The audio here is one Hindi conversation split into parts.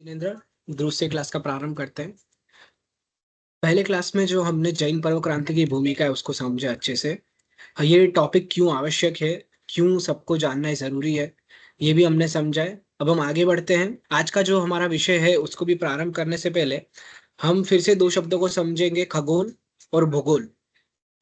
जिनेंद्र, दूसरे क्लास का प्रारंभ करते हैं। पहले क्लास में जो हमने जैन पर्व क्रांति की भूमिका है उसको समझा अच्छे से। ये टॉपिक क्यों आवश्यक है, क्यों सबको जानना जरूरी है, ये भी हमने समझा है। अब हम आगे बढ़ते हैं। आज का जो हमारा विषय है उसको भी प्रारंभ करने से पहले हम फिर से दो शब्दों को समझेंगे, खगोल और भूगोल।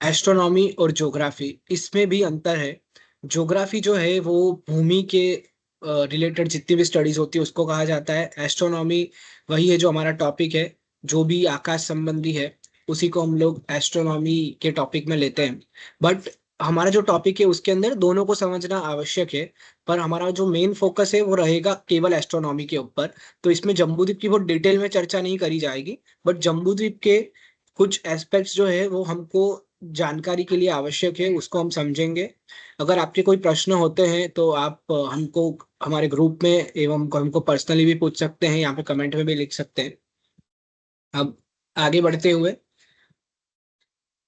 एस्ट्रोनॉमी और ज्योग्राफी, इसमें भी अंतर है। ज्योग्राफी जो है वो भूमि के रिलेटेड जितनी भी स्टडीज होती है उसको कहा जाता है। एस्ट्रोनॉमी वही है जो हमारा टॉपिक है, जो भी आकाश संबंधी है उसी को हम लोग एस्ट्रोनॉमी के टॉपिक में लेते हैं। बट हमारा जो टॉपिक है उसके अंदर दोनों को समझना आवश्यक है। पर हमारा जो मेन फोकस है वो रहेगा केवल एस्ट्रोनॉमी के ऊपर। तो इसमें जम्बूद्वीप की बहुत डिटेल में चर्चा नहीं करी जाएगी, बट जम्बूद्वीप के कुछ एस्पेक्ट्स जो है वो हमको जानकारी के लिए आवश्यक है, उसको हम समझेंगे। अगर आपके कोई प्रश्न होते हैं तो आप हमको हमारे ग्रुप में एवं हमको पर्सनली भी पूछ सकते हैं, यहाँ पे कमेंट में भी लिख सकते हैं। अब आगे बढ़ते हुए,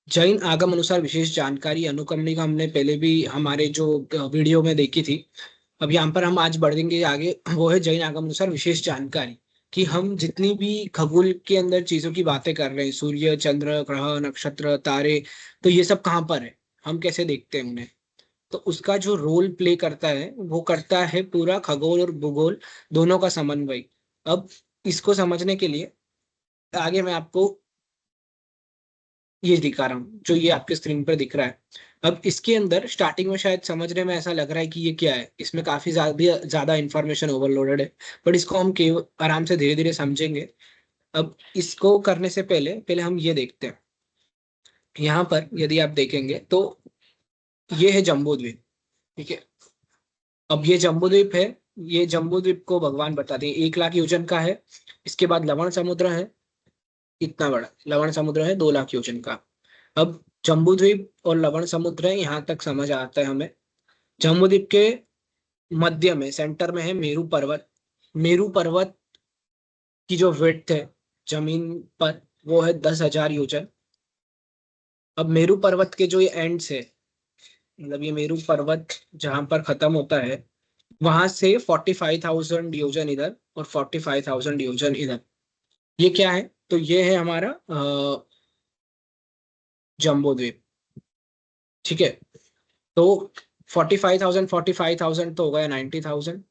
जैन आगम अनुसार विशेष जानकारी अनुक्रमणिका हमने पहले भी हमारे जो वीडियो में देखी थी। अब यहाँ पर हम आज बढ़ेंगे आगे, वो है जैन आगम अनुसार विशेष जानकारी। कि हम जितनी भी खगोल के अंदर चीजों की बातें कर रहे हैं, सूर्य, चंद्र, ग्रह, नक्षत्र, तारे, तो ये सब कहाँ पर है, हम कैसे देखते हैं उन्हें। तो उसका जो रोल प्ले करता है वो करता है पूरा खगोल और भूगोल दोनों का समन्वय। अब इसको समझने के लिए आगे मैं आपको ये दिखा रहा हूँ, जो ये आपके स्क्रीन पर दिख रहा है। अब इसके अंदर स्टार्टिंग में शायद समझने में ऐसा लग रहा है कि ये क्या है, इसमें काफी ज्यादा इंफॉर्मेशन ओवरलोडेड है। बट इसको हम केवल आराम से धीरे धीरे समझेंगे। अब इसको करने से पहले पहले हम ये देखते हैं। यहाँ पर यदि आप देखेंगे तो ये है जम्बूद्वीप। ठीक है। अब ये जम्बूद्वीप है। ये जम्बूद्वीप को भगवान बताते हैं 1 लाख योजन का है। इसके बाद लवण समुद्र है, इतना बड़ा लवण समुद्र है 2 लाख योजन का। अब जम्बूद्वीप और लवण समुद्र है, यहाँ तक समझ आता है हमें। जम्बूद्वीप के मध्य में, सेंटर में है मेरू पर्वत। मेरू पर्वत की जो विड्थ है जमीन पर वो है 10,000 योजन। अब मेरू पर्वत के जो ये एंड्स है, मतलब ये मेरू पर्वत जहां पर खत्म होता है, वहां से 45,000 योजन इधर और 45,000 योजन इधर। ये क्या है, तो ये है हमारा जम्बो द्वीप। ठीक है। तो 45,000 तो हो गया 90,000,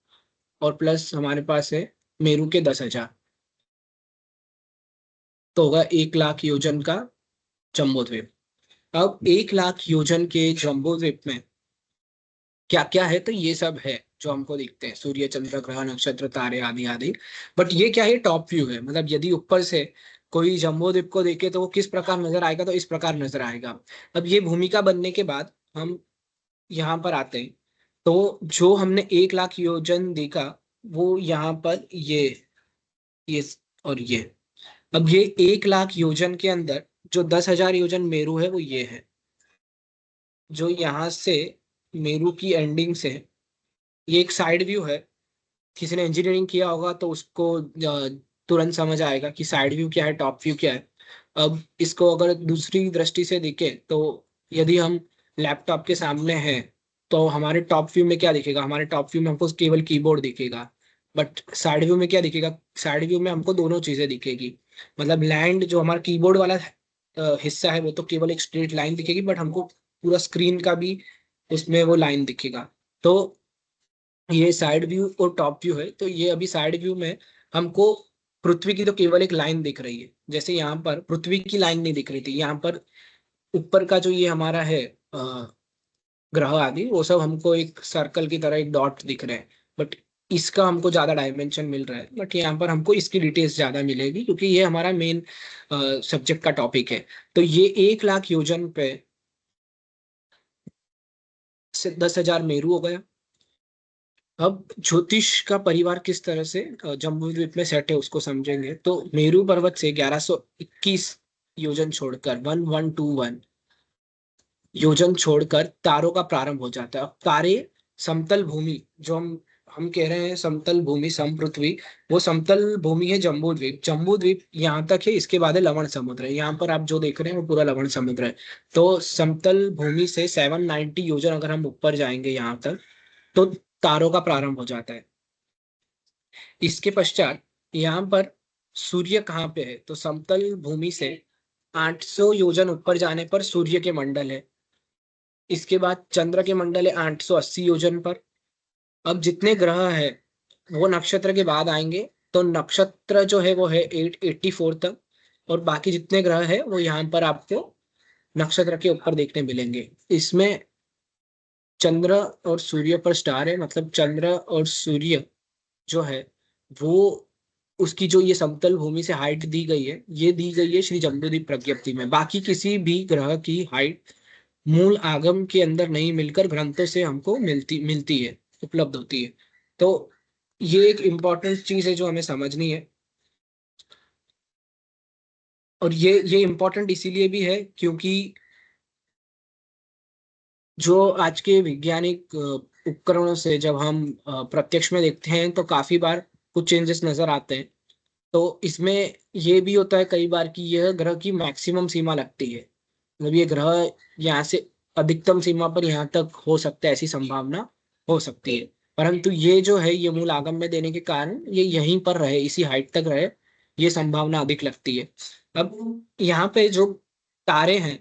और प्लस हमारे पास है मेरू के 10,000, तो होगा 1 लाख योजन का जम्बो द्वीप। अब 1 लाख योजन के जम्बो द्वीप में क्या क्या है, तो ये सब है जो हमको दिखते हैं, सूर्य, चंद्र, ग्रह, नक्षत्र, तारे आदि आदि। बट ये क्या है, टॉप व्यू है। मतलब यदि ऊपर से कोई जम्बो द्वीप को देखे तो वो किस प्रकार नजर आएगा, तो इस प्रकार नजर आएगा। अब ये भूमिका बनने के बाद हम यहाँ पर आते हैं। तो जो हमने 1 लाख योजन देखा वो यहाँ पर ये और ये। अब ये 1 लाख योजन के अंदर जो 10,000 योजन मेरू है वो ये है, जो यहाँ से मेरू की एंडिंग से। ये एक साइड व्यू है। किसी ने इंजीनियरिंग किया होगा तो उसको तुरंत समझ आएगा कि साइड व्यू क्या है, टॉप व्यू क्या है। अब इसको अगर दूसरी दृष्टि से देखें तो यदि हम लैपटॉप के सामने हैं तो हमारे टॉप व्यू में क्या दिखेगा, हमारे टॉप व्यू में हमको केवल कीबोर्ड दिखेगा। बट साइड व्यू में क्या दिखेगा, साइड व्यू में हमको दोनों चीजें दिखेगी। मतलब लैंड जो हमारा कीबोर्ड वाला हिस्सा है वो तो केवल एक स्ट्रेट लाइन दिखेगी, बट हमको पूरा स्क्रीन का भी उसमें वो लाइन दिखेगा। तो ये साइड व्यू और टॉप व्यू है। तो ये अभी साइड व्यू में हमको पृथ्वी की तो केवल एक लाइन दिख रही है, जैसे यहाँ पर पृथ्वी की लाइन नहीं दिख रही थी। यहाँ पर ऊपर का जो ये हमारा है ग्रह आदि, वो सब हमको एक सर्कल की तरह एक डॉट दिख रहे हैं। बट इसका हमको ज्यादा डायमेंशन मिल रहा है, बट यहाँ पर हमको इसकी डिटेल्स ज्यादा मिलेगी क्योंकि ये हमारा मेन सब्जेक्ट का टॉपिक है। तो ये 1 लाख योजन पे से 10,000 मेरू हो गया। अब ज्योतिष का परिवार किस तरह से जम्बूद्वीप में सेट है उसको समझेंगे। तो मेरू पर्वत से 1121 योजन छोड़कर 1121 योजन छोड़कर तारों का प्रारंभ हो जाता है। अब तारे समतल भूमि, जो हम कह रहे हैं समतल भूमि सम पृथ्वी, वो समतल भूमि है जम्बूद्वीप। जम्बूद्वीप यहाँ तक है, इसके बाद है लवण समुद्र है। यहाँ पर आप जो देख रहे हैं वो पूरा लवण समुद्र है। तो समतल भूमि से 790 योजन अगर हम ऊपर जाएंगे यहाँ तक, तो तारों का प्रारंभ हो जाता है। इसके पश्चात यहाँ पर सूर्य कहाँ पे है, तो समतल भूमि से 800 योजन ऊपर जाने पर सूर्य के मंडल है। इसके बाद चंद्र के मंडल है 880 योजन पर। अब जितने ग्रह है वो नक्षत्र के बाद आएंगे, तो नक्षत्र जो है वो है 884 तक, और बाकी जितने ग्रह है वो यहाँ पर आपको नक्षत्र के ऊपर देखने मिलेंगे। इसमें चंद्र और सूर्य पर स्टार है, मतलब चंद्र और सूर्य जो है वो, उसकी जो ये समतल भूमि से हाइट दी गई है, ये दी गई है श्री जम्बूद्वीप प्रज्ञप्ति में। बाकी किसी भी ग्रह की हाइट मूल आगम के अंदर नहीं मिलकर ग्रंथों से हमको मिलती मिलती है, उपलब्ध होती है। तो ये एक इम्पॉर्टेंट चीज है जो हमें समझनी है। और ये इम्पोर्टेंट इसीलिए भी है क्योंकि जो आज के वैज्ञानिक उपकरणों से जब हम प्रत्यक्ष में देखते हैं तो काफी बार कुछ चेंजेस नजर आते हैं। तो इसमें ये भी होता है कई बार कि यह ग्रह की मैक्सिमम सीमा लगती है, मतलब ये ग्रह यहाँ से अधिकतम सीमा पर यहाँ तक हो सकता है, ऐसी संभावना हो सकती है। परंतु ये जो है ये मूल आगम में देने के कारण ये यहीं पर रहे, इसी हाइट तक रहे, ये संभावना अधिक लगती है। अब यहाँ पे जो तारे हैं,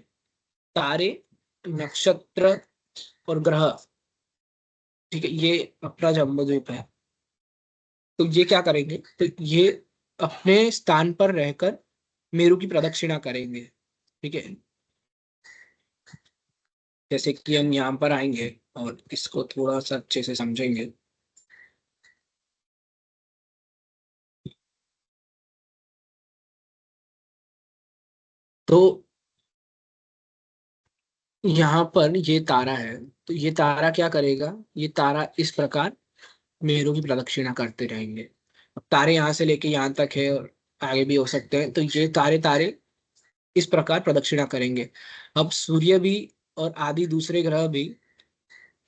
तारे, नक्षत्र और ग्रह, ठीक है, ये अपना जन्मद्वीप है। तो ये क्या करेंगे, तो ये अपने स्थान पर रहकर मेरु की प्रदक्षिणा करेंगे। ठीक है, जैसे कि हम यहाँ पर आएंगे और इसको थोड़ा सा अच्छे से समझेंगे। तो यहाँ पर ये तारा है, तो ये तारा क्या करेगा, ये तारा इस प्रकार मेरु की प्रदक्षिणा करते रहेंगे। अब तारे यहाँ से लेके यहाँ तक है और आगे भी हो सकते हैं, तो ये तारे तारे इस प्रकार प्रदक्षिणा करेंगे। अब सूर्य भी और आदि दूसरे ग्रह भी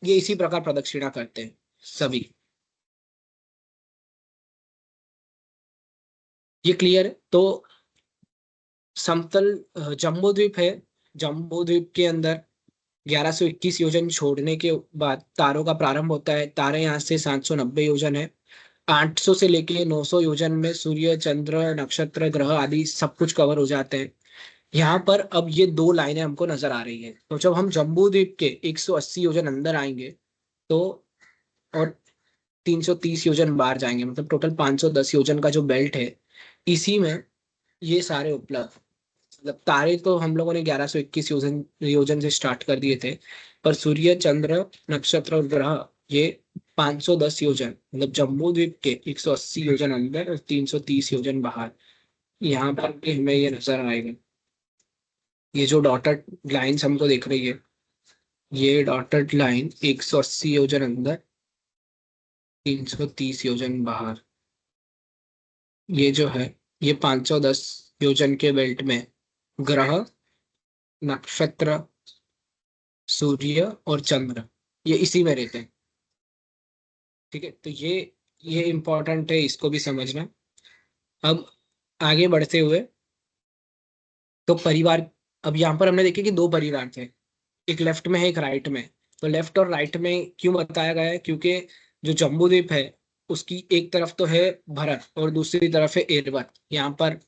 ये इसी प्रकार प्रदक्षिणा करते हैं सभी। ये क्लियर है। तो समतल जम्बू द्वीप है, जम्बू द्वीप के अंदर 1121 योजन छोड़ने के बाद तारों का प्रारंभ होता है। तारे यहाँ से 790 योजन है। 800 से लेके 900 योजन में सूर्य, चंद्र, नक्षत्र, ग्रह आदि सब कुछ कवर हो जाते हैं। यहाँ पर अब ये दो लाइनें हमको नजर आ रही है, तो जब हम जम्बू द्वीप के 180 योजन अंदर आएंगे तो, और 330 योजन बाहर जाएंगे, मतलब टोटल 510 योजन का जो बेल्ट है, इसी में ये सारे उपलब्ध, मतलब तारे तो हम लोगों ने 1121 योजन योजन से स्टार्ट कर दिए थे, पर सूर्य, चंद्र, नक्षत्र और ग्रह ये 510 योजन, मतलब जम्बू द्वीप के 180 योजन अंदर और 330 योजन बाहर, यहाँ पर भी हमें ये नजर आएगा। ये जो डॉटेड लाइंस हमको दिख रही है, ये डॉटेड लाइन 180 योजन अंदर, 330 योजन बाहर, ये जो है ये 510 योजन के बेल्ट में ग्रह, नक्षत्र, सूर्य और चंद्र ये इसी में रहते हैं। ठीक है, तो ये इम्पोर्टेंट है, इसको भी समझना। अब आगे बढ़ते हुए, तो परिवार, अब यहाँ पर हमने देखे कि दो परिवार थे, एक लेफ्ट में है एक राइट में। तो लेफ्ट और राइट में क्यों बताया गया है, क्योंकि जो जम्बूद्वीप है उसकी एक तरफ तो है भरत और दूसरी तरफ है एरवत। यहाँ पर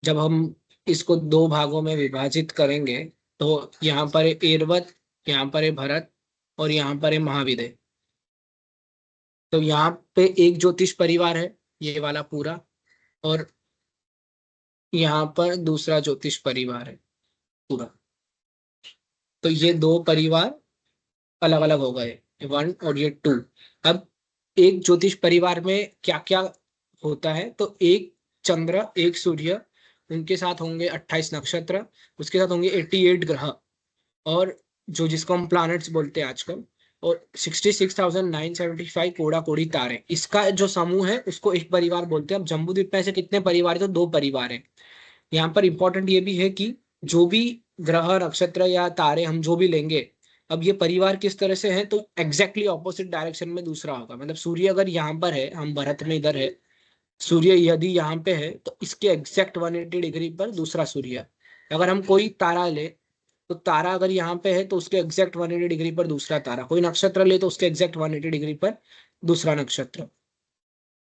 जब हम इसको दो भागों में विभाजित करेंगे तो यहाँ पर है एरवत, यहाँ पर है भरत और यहाँ पर है महाविदय। तो यहाँ पे एक ज्योतिष परिवार है, ये वाला पूरा, और यहाँ पर दूसरा ज्योतिष परिवार है पूरा। तो ये दो परिवार अलग अलग हो गए, वन और ये टू। अब एक ज्योतिष परिवार में क्या क्या होता है, तो एक चंद्र, एक सूर्य, उनके साथ होंगे 28 नक्षत्र, उसके साथ होंगे 88 ग्रह, और जो जिसको हम प्लैनेट्स बोलते हैं आजकल, और 66,975 कोड़ा कोड़ी तारे, इसका जो समूह है उसको एक परिवार बोलते हैं। अब जम्बूद्वीप में ऐसे कितने परिवार है, तो दो परिवार है। यहाँ पर इंपॉर्टेंट ये भी है कि जो भी ग्रह, नक्षत्र या तारे हम जो भी लेंगे, अब ये परिवार किस तरह से है, तो एग्जैक्टली ऑपोजिट डायरेक्शन में दूसरा होगा। मतलब सूर्य अगर यहाँ पर है, हम भारत में इधर है, सूर्य यदि यहाँ पे है तो इसके एग्जैक्ट 180 डिग्री पर दूसरा सूर्य। अगर हम कोई तारा ले, तो तारा अगर यहाँ पे है तो उसके एग्जैक्ट 180 डिग्री पर दूसरा तारा, कोई नक्षत्र ले तो उसके एग्जैक्ट 180 डिग्री पर दूसरा नक्षत्र।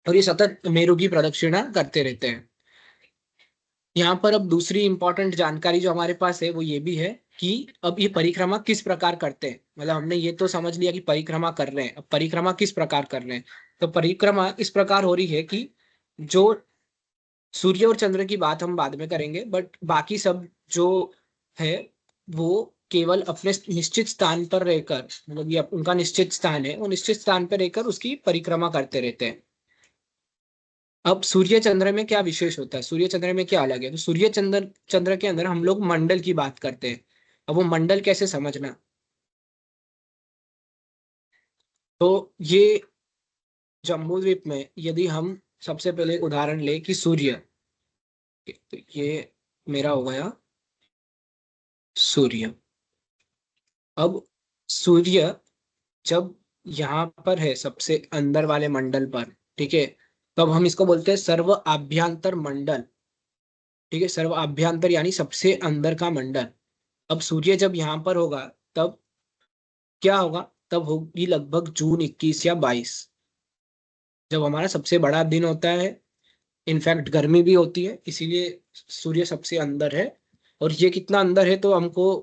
और ये सतत मेरु की प्रदक्षिणा करते रहते हैं। यहाँ पर अब दूसरी इंपॉर्टेंट जानकारी जो हमारे पास है वो ये भी है कि अब ये परिक्रमा किस प्रकार करते हैं। मतलब हमने ये तो समझ लिया कि परिक्रमा कर रहे हैं, अब परिक्रमा किस प्रकार कर रहे हैं। तो परिक्रमा इस प्रकार हो रही है कि जो सूर्य और चंद्र की बात हम बाद में करेंगे, बट बाकी सब जो है वो केवल अपने निश्चित स्थान पर रहकर, मतलब ये उनका निश्चित स्थान है, वो निश्चित स्थान पर रहकर उसकी परिक्रमा करते रहते हैं। अब सूर्य चंद्र में क्या विशेष होता है, सूर्य चंद्र में क्या अलग है। तो सूर्य चंद्र चंद्र के अंदर हम लोग मंडल की बात करते हैं। अब वो मंडल कैसे समझना, तो ये जम्बू द्वीप में यदि हम सबसे पहले एक उदाहरण ले कि सूर्य, तो ये मेरा हो गया सूर्य। अब सूर्य जब यहाँ पर है सबसे अंदर वाले मंडल पर, ठीक है, तब हम इसको बोलते हैं सर्व आभ्यंतर मंडल। ठीक है, सर्व आभ्यंतर यानी सबसे अंदर का मंडल। अब सूर्य जब यहाँ पर होगा तब क्या होगा, तब होगी लगभग जून 21 या 22, जब हमारा सबसे बड़ा दिन होता है। इनफैक्ट गर्मी भी होती है, इसीलिए सूर्य सबसे अंदर है। और ये कितना अंदर है तो हमको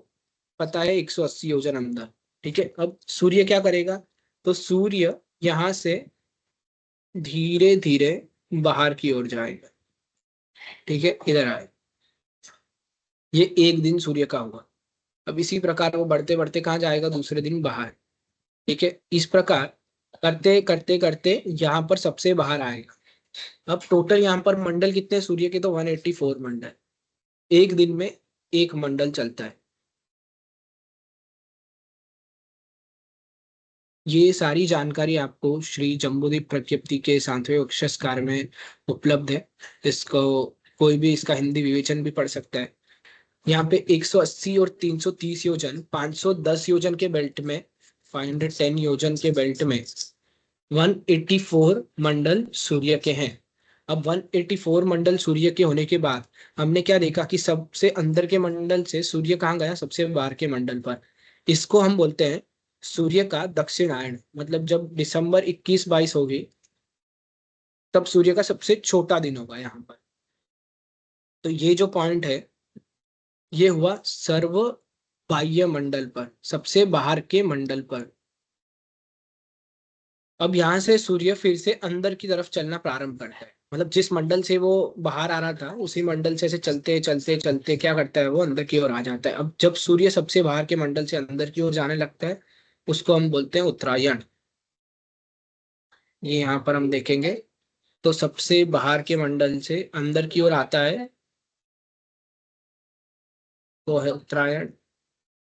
पता है, 180 योजन अंदर। ठीक है, अब सूर्य क्या करेगा, तो सूर्य यहाँ से धीरे धीरे बाहर की ओर जाएगा। ठीक है, इधर आए, ये एक दिन सूर्य का हुआ। अब इसी प्रकार वो बढ़ते बढ़ते कहाँ जाएगा, दूसरे दिन बाहर। ठीक है, इस प्रकार करते करते करते यहाँ पर सबसे बाहर आएगा। अब टोटल यहाँ पर मंडल कितने हैं सूर्य के, तो 184 मंडल। एक दिन में एक मंडल चलता है। ये सारी जानकारी आपको श्री जम्बूद्वीप प्रक्षेपी के 7वें अक्षरस्कार में उपलब्ध है। इसको कोई भी इसका हिंदी विवेचन भी पढ़ सकता है। यहाँ पे 180 और 330 योजन, 510 योजन के बेल्ट में, 510 योजन के बेल्ट में 184 मंडल सूर्य के हैं। अब 184 मंडल सूर्य के होने के बाद हमने क्या देखा कि सबसे अंदर के मंडल से सूर्य कहाँ गया, सबसे बाहर के मंडल पर। इसको हम बोलते हैं सूर्य का दक्षिणायन। मतलब जब दिसंबर 21-22 होगी तब सूर्य का सबसे छोटा दिन होगा यहाँ पर। तो ये जो पॉइंट है ये हुआ सर्व बाह्य मंडल पर, सबसे बाहर के मंडल पर। अब यहाँ से सूर्य फिर से अंदर की तरफ चलना प्रारंभ करता है। मतलब जिस मंडल से वो बाहर आ रहा था उसी मंडल से चलते चलते चलते क्या करता है, वो अंदर की ओर आ जाता है। अब जब सूर्य सबसे बाहर के मंडल से अंदर की ओर जाने लगता है उसको हम बोलते हैं उत्तरायण। ये यहाँ पर हम देखेंगे, तो सबसे बाहर के मंडल से अंदर की ओर आता है वो है उत्तरायण,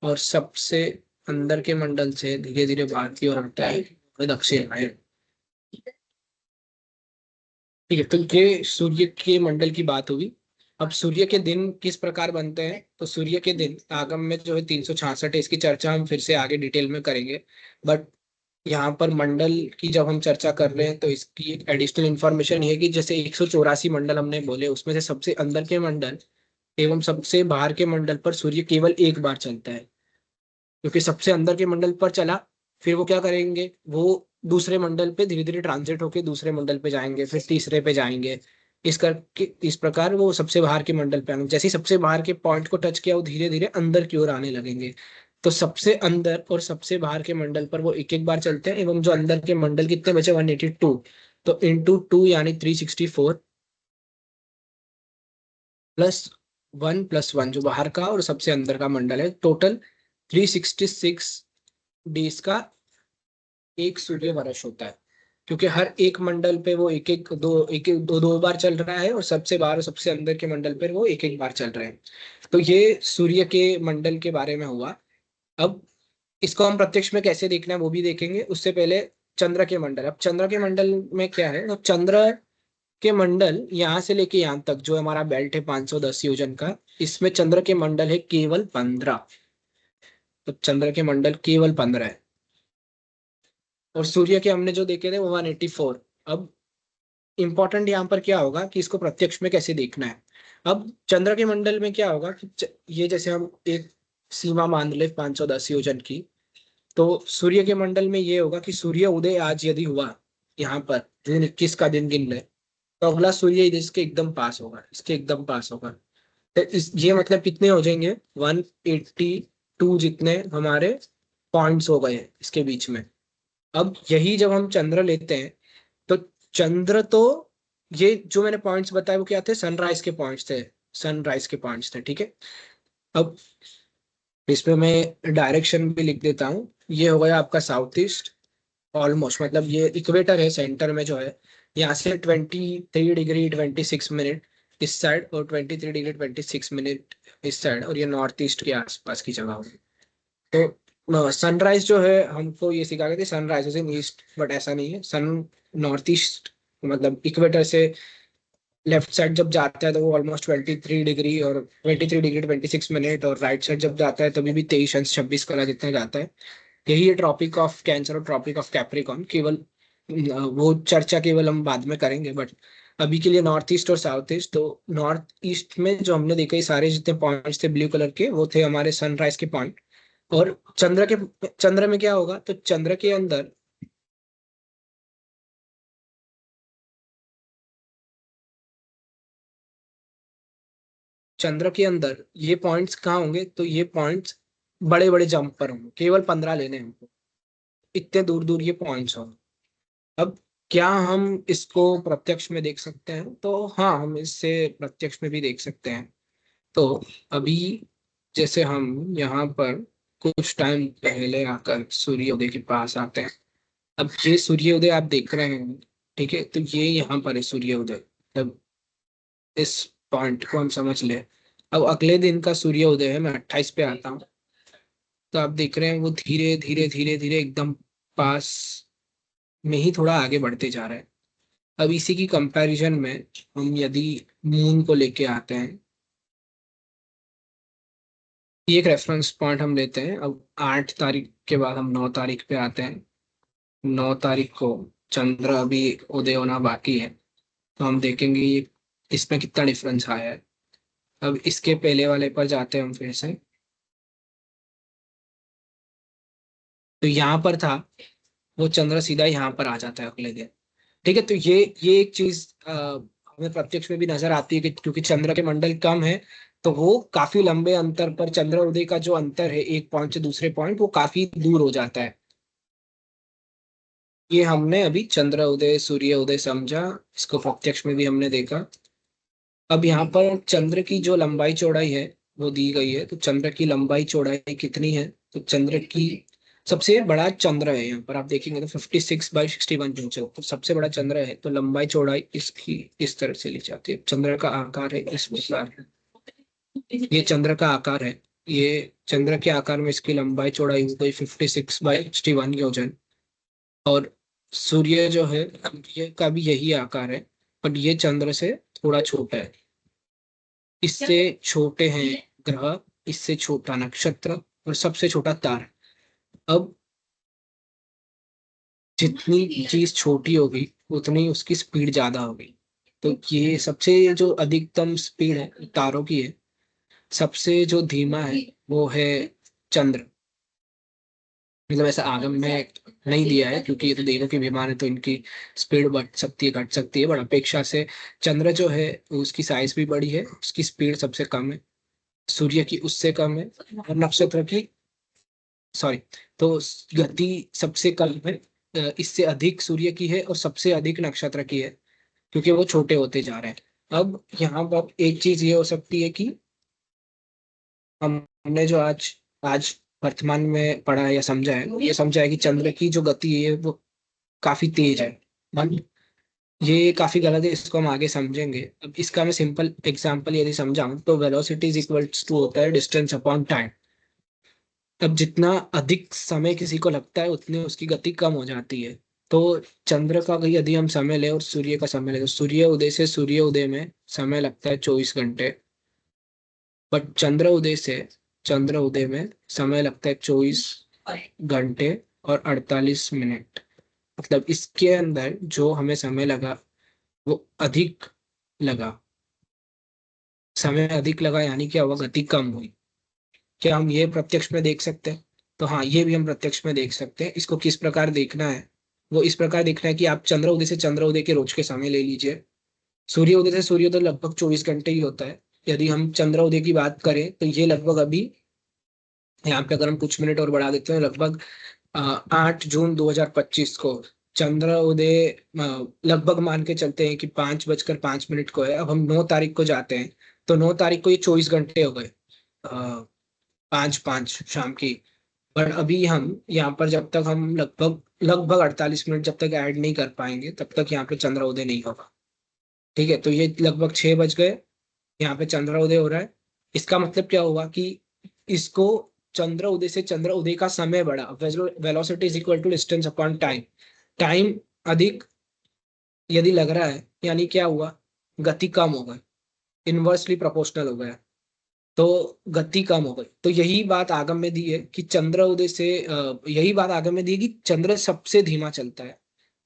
और सबसे अंदर के मंडल से धीरे धीरे बाहर की ओर आता है वो दक्षिणायन। ठीक है, तो ये सूर्य के मंडल की बात होगी। अब सूर्य के दिन किस प्रकार बनते हैं, तो सूर्य के दिन आगम में जो है 366 है, इसकी चर्चा हम फिर से आगे डिटेल में करेंगे। बट यहाँ पर मंडल की जब हम चर्चा कर रहे हैं तो इसकी एक एडिशनल इंफॉर्मेशन ये है कि जैसे 184 मंडल हमने बोले, उसमें से सबसे अंदर के मंडल एवं सबसे बाहर के मंडल पर सूर्य केवल एक बार चलता है। क्योंकि सबसे अंदर के मंडल पर चला, फिर वो क्या करेंगे, वो दूसरे मंडल पे धीरे धीरे ट्रांजिट होके दूसरे मंडल पे जाएंगे, फिर तीसरे पे जाएंगे। इस करके इस प्रकार वो सबसे बाहर के मंडल पे आएंगे। जैसे ही सबसे बाहर के पॉइंट को टच किया वो धीरे धीरे अंदर की ओर आने लगेंगे। तो सबसे अंदर और सबसे बाहर के मंडल पर वो एक एक बार चलते हैं। एवं जो अंदर के मंडल कितने बचे, 182, तो इंटू टू यानी 364 +1 +1 जो बाहर का और सबसे अंदर का मंडल है, टोटल 366 डेज का एक सूर्य वर्ष होता है। क्योंकि हर एक मंडल पे वो एक एक दो बार चल रहा है, और सबसे बाहर और सबसे अंदर के मंडल पर वो एक एक बार चल रहे हैं। तो ये सूर्य के मंडल के बारे में हुआ। अब इसको हम प्रत्यक्ष में कैसे देखना है वो भी देखेंगे। उससे पहले चंद्र के मंडल। अब चंद्र के मंडल में क्या है, तो चंद्र के मंडल यहाँ से लेके यहाँ तक जो हमारा बेल्ट है 510 योजन का, इसमें चंद्र के मंडल है केवल 15। तो चंद्र के मंडल केवल 15 है। और सूर्य के हमने जो देखे थे वो 184। अब इंपॉर्टेंट यहाँ पर क्या होगा कि इसको प्रत्यक्ष में कैसे देखना है। अब चंद्र के मंडल में क्या होगा कि ये जैसे हम एक सीमा मान ले 510 योजन की, तो सूर्य के मंडल में ये होगा कि सूर्य उदय आज यदि हुआ, यहाँ पर जून 21 का दिन गिन ले, तो अगला सूर्य इसके एकदम पास होगा, इसके एकदम पास होगा। तो ये मतलब कितने हो जाएंगे, 182 जितने हमारे पॉइंट्स हो गए हैं इसके बीच में। अब यही जब हम चंद्र लेते हैं तो चंद्र तो, ये जो मैंने पॉइंट्स बताए वो क्या थे, सनराइज के पॉइंट्स थे, सनराइज के पॉइंट्स थे, ठीक है। अब इसमें मैं डायरेक्शन भी लिख देता हूँ। ये हो गया आपका साउथ ईस्ट, ऑलमोस्ट मतलब ये इक्वेटर है सेंटर में जो है, यहाँ से 23 डिग्री 26 मिनट इस साइड और 23 डिग्री 26 मिनट इस साइड, और ये नॉर्थ ईस्ट के आसपास की जगह होगी। तो सनराइज जो है हमको ये सिखा गए थे, सनराइज इन ईस्ट, बट ऐसा नहीं है। सन नॉर्थ ईस्ट मतलब इक्वेटर से लेफ्ट साइड जब जाता है तो वो ऑलमोस्ट 23 डिग्री और 23 डिग्री 26 मिनट, और राइट साइड जब जाता है तभी भी 23 अंश 26 कला जितना जाता है। यही है ट्रॉपिक ऑफ कैंसर और ट्रॉपिक ऑफ कैप्रिकॉन। केवल वो चर्चा केवल हम बाद में करेंगे, बट अभी के लिए नॉर्थ ईस्ट और साउथ ईस्ट। तो नॉर्थ ईस्ट में जो हमने देखा, ये सारे जितने पॉइंट्स थे ब्लू कलर के, वो थे हमारे सनराइज के पॉइंट। और चंद्र में क्या होगा, तो चंद्र के अंदर ये पॉइंट्स कहाँ होंगे, तो ये पॉइंट्स बड़े बड़े जंप पर होंगे, केवल 15 लेने हैं हमको, इतने दूर दूर ये पॉइंट्स होंगे। अब क्या हम इसको प्रत्यक्ष में देख सकते हैं, तो हाँ, हम इससे प्रत्यक्ष में भी देख सकते हैं। तो अभी जैसे हम यहाँ पर कुछ टाइम पहले आकर सूर्योदय के पास आते हैं। अब ये सूर्योदय आप देख रहे हैं, ठीक है, तो ये यहाँ पर है सूर्योदय। अब इस पॉइंट को हम समझ ले। अब अगले दिन का सूर्योदय है, मैं 28 पे आता हूँ, तो आप देख रहे हैं वो धीरे धीरे धीरे धीरे एकदम पास में ही थोड़ा आगे बढ़ते जा रहा है। अब इसी की कंपैरिजन में हम यदि मून को लेके आते हैं, ये एक रेफरेंस पॉइंट हम लेते हैं। अब 8 तारीख के बाद हम 9 तारीख पे आते हैं। 9 तारीख को चंद्र अभी उदय होना बाकी है, तो हम देखेंगे ये इसमें कितना डिफरेंस आया है। अब इसके पहले वाले पर जाते हैं हम फिर से, तो यहाँ पर था, वो चंद्र सीधा यहाँ पर आ जाता है अगले दिन, ठीक है। तो ये एक चीज हमें प्रत्यक्ष में भी नजर आती है कि क्योंकि चंद्र के मंडल कम है, तो वो काफी लंबे अंतर पर, चंद्र उदय का जो अंतर है एक पॉइंट से दूसरे पॉइंट, वो काफी दूर हो जाता है। ये हमने अभी चंद्र उदय सूर्य उदय समझा, इसको प्रत्यक्ष में भी हमने देखा। अब यहाँ पर चंद्र की जो लंबाई चौड़ाई है वो दी गई है। तो चंद्र की लंबाई चौड़ाई कितनी है, तो चंद्र की सबसे बड़ा चंद्र है, यहाँ पर आप देखेंगे तो 56/61 इंच, तो सबसे बड़ा चंद्र है, तो लंबाई चौड़ाई इसकी इस तरह से ली जाती है। चंद्र का आकार है इस प्रकार है, ये चंद्र का आकार है। ये चंद्र के आकार में इसकी लंबाई चौड़ाई हो गई 56/61 योजन। और सूर्य जो है, ये का भी यही आकार है, बट ये चंद्र से थोड़ा छोटा है। इससे छोटे हैं ग्रह, इससे छोटा नक्षत्र, और सबसे छोटा तारा। अब जितनी चीज छोटी होगी उतनी उसकी स्पीड ज्यादा होगी। तो ये सबसे जो अधिकतम स्पीड है तारों की है, सबसे जो धीमा है वो है चंद्र। मतलब ऐसा आगम में नहीं दिया है, क्योंकि ये तो देवों के विमान है, तो इनकी स्पीड बढ़ सकती है घट सकती है, बट अपेक्षा से चंद्र जो है उसकी साइज भी बड़ी है, उसकी स्पीड सबसे कम है, सूर्य की उससे कम है, और नक्षत्र की, सॉरी, तो गति सबसे कम है, इससे अधिक सूर्य की है और सबसे अधिक नक्षत्र की है, क्योंकि वो छोटे होते जा रहे हैं। अब यहाँ पर एक चीज ये हो सकती है कि हमने जो आज आज वर्तमान में पढ़ा है या समझा है, ये समझा है कि चंद्र की जो गति है वो काफी तेज है, बट ये काफी गलत है, इसको हम आगे समझेंगे। अब इसका मैं सिंपल एग्जांपल यदि समझाऊं, तो वेलोसिटी इज इक्वल्स टू होता है डिस्टेंस अपॉन टाइम। अब जितना अधिक समय किसी को लगता है उतनी उसकी गति कम हो जाती है। तो चंद्र का यदि हम समय ले और सूर्य का समय ले, तो सूर्य उदय से सूर्य उदय में समय लगता है 24 घंटे, बट चंद्र उदय में समय लगता है 24 घंटे और 48 मिनट। मतलब इसके अंदर जो हमें समय लगा वो अधिक लगा, समय अधिक लगा, यानी क्या हुआ, गति कम हुई। क्या हम ये प्रत्यक्ष में देख सकते हैं, तो हाँ, ये भी हम प्रत्यक्ष में देख सकते हैं। इसको किस प्रकार देखना है, वो इस प्रकार दिख रहा है कि आप चंद्र उदय से चंद्र उदय के रोज के समय ले लीजिए। सूर्य उदय से सूर्योदय लगभग 24 घंटे ही होता है। यदि हम चंद्र उदय की बात करें तो ये लगभग अभी यहाँ पे अगर हम कुछ मिनट और बढ़ा देते हैं, लगभग 8 जून 2025 को चंद्र उदय लगभग मान के चलते हैं कि 5:05 को है। अब हम 9 तारीख को जाते हैं तो 9 तारीख को ये 24 घंटे हो गए, 5:05 शाम की। पर अभी हम यहाँ पर जब तक हम लगभग लगभग 48 मिनट जब तक ऐड नहीं कर पाएंगे तब तक यहाँ पे चंद्र उदय नहीं होगा। ठीक है, तो ये लगभग 6 बज गए, यहाँ पे चंद्र उदय हो रहा है। इसका मतलब क्या हुआ कि इसको चंद्र उदय से चंद्र उदय का समय बढ़ा। Velocity is equal to distance upon time. Time अधिक यदि लग रहा है यानी क्या हुआ, गति कम हो गई, इनवर्सली प्रोपोर्शनल हो गया, तो गति कम हो गई। तो यही बात आगम में दी है कि चंद्र उदय से यही बात आगम में दी है कि चंद्र सबसे धीमा चलता है,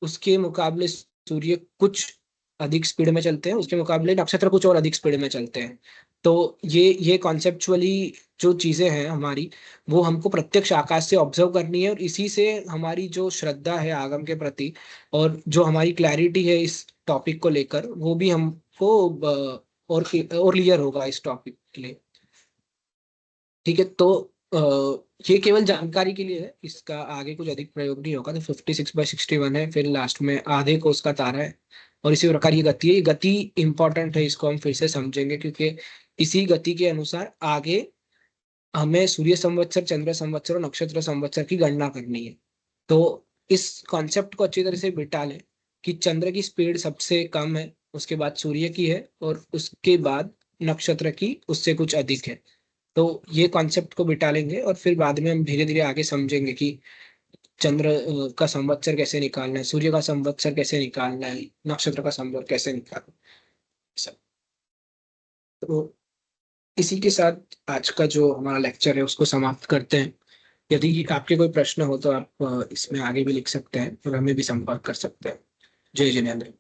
उसके मुकाबले सूर्य कुछ अधिक स्पीड में चलते हैं, उसके मुकाबले नक्षत्र कुछ और अधिक स्पीड में चलते हैं। तो ये कॉन्सेप्चुअली जो चीजें हैं हमारी, वो हमको प्रत्यक्ष आकाश से ऑब्जर्व करनी है, और इसी से हमारी जो श्रद्धा है आगम के प्रति और जो हमारी क्लैरिटी है इस टॉपिक को लेकर, वो भी हमको और क्लियर होगा इस टॉपिक के लिए। ठीक है, तो ये केवल जानकारी के लिए है, इसका आगे कुछ अधिक प्रयोग नहीं होगा। तो 56/61 है, फिर लास्ट में आधे कोस का तारा है, और इसी प्रकार ये गति है। ये गति इंपॉर्टेंट है, इसको हम फिर से समझेंगे क्योंकि इसी गति के अनुसार आगे हमें सूर्य संवत्सर, चंद्र संवत्सर और नक्षत्र संवत्सर की गणना करनी है। तो इस कॉन्सेप्ट को अच्छी तरह से बिठा लें कि चंद्र की स्पीड सबसे कम है, उसके बाद सूर्य की है, और उसके बाद नक्षत्र की उससे कुछ अधिक है। तो ये कॉन्सेप्ट को बिठा लेंगे और फिर बाद में हम धीरे धीरे आगे समझेंगे कि चंद्र का संवत्सर कैसे निकालना है, सूर्य का संवत्सर कैसे निकालना है, नक्षत्र का संवत्सर कैसे निकालना है, सब। तो इसी के साथ आज का जो हमारा लेक्चर है उसको समाप्त करते हैं। यदि आपके कोई प्रश्न हो तो आप इसमें आगे भी लिख सकते हैं और हमें भी संपर्क कर सकते हैं। जय जिनेंद्र।